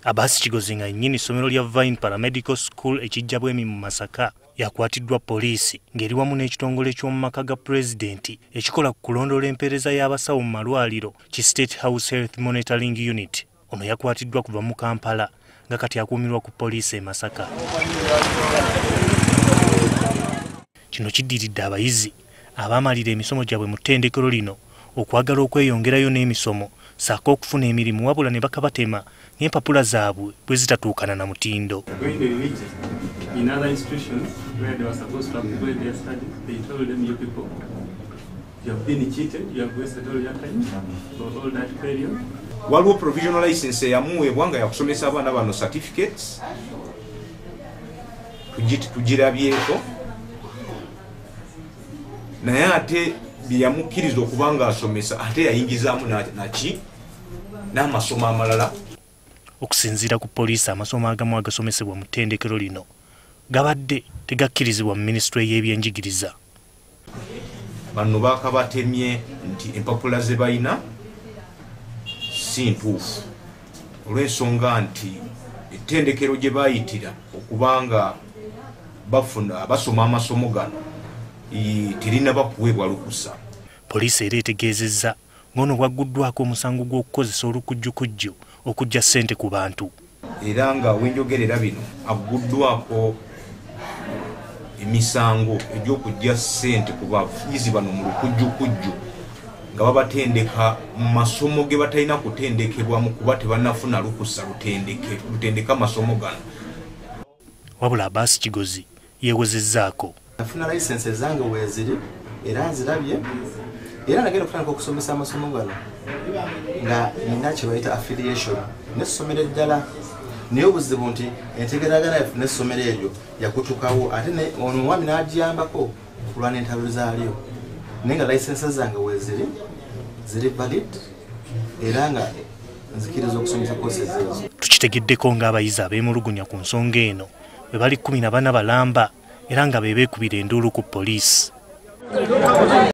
Abasi Kigozi nga nnyini essomero lya Vine ParaMedical School Kijjabwemi mu Masaka yakwatiddwa poliisi ng'eri wamu n'ekitongole ky'omu maka ga pulezidenti ekikola ku kulondoola empereeza y'abasawo mu malwaliro ki State House Health Monitoring Unit. Ono yakwatiddwa kuva mu Kampala nga kati akuumirwa ku poliisi e Masaka. Kino kiddiridde abayizi abaamalira emisomo gyabwe mu ttendekero lino okwagala okweyongerayo n'emisomo ssaako okufuna emirimu wabula ne bakabatema n'empapula zaabwe bwezitatukana na mutindo. Waliwo provisional license eyamuweebwa nga yakusomesa abaana bano certificates tugirabyeko naye ate byeyamukkiriza okuba nga asomesa ate yayingizaamu naki n'amasomo amalala. Okusinziira ku poliisi amasomo agamu agasomesebwa mu ttendekero lino gabadde tegakkirizibwa mu minisitule y'ebyenjigiriza. Bano baakabatemye nti empapula ze balina si ntuufu olw'ensonga nti ettendekero gye baayitira okubanga basoma amasomo gano terina bakuweebwa lukusa. Poliisi era etegeezezza ng'ono bwagguddwako omusango gw'okukozesa olukujjukujju okujja ssente ku bantu. Era nga wenjogerera bino agguddwako emisango egy'okujja ssente ku bayizi bano mu lukujjukujju nga babatendeka mu masomo ge batalina kutendekebwamu kuba tebannafuna lukusa lutendeka amasomo gano. Wabula Abasi Kigozi yeewozezzaako. Nafuna license zange weeziri era nzirabye era nagenda okutandika okusomesa amasomo gano nga nina kye bayita affiliation n'essomero eddala naye obuzibu nti entegeragana yaffe n'essomero eryo yakutukawo ate ono omwami n'agiyambako okulwana entalo zaalyo naye nga license zange weeziri ziri valid era nga nzikiriza okusomesa courses ezo. Tukitegeddeko ng'abayizi abeemulugunya ku nsonga eno bwe bali 14 balamba era nga be beekubira enduulu ku poliisi.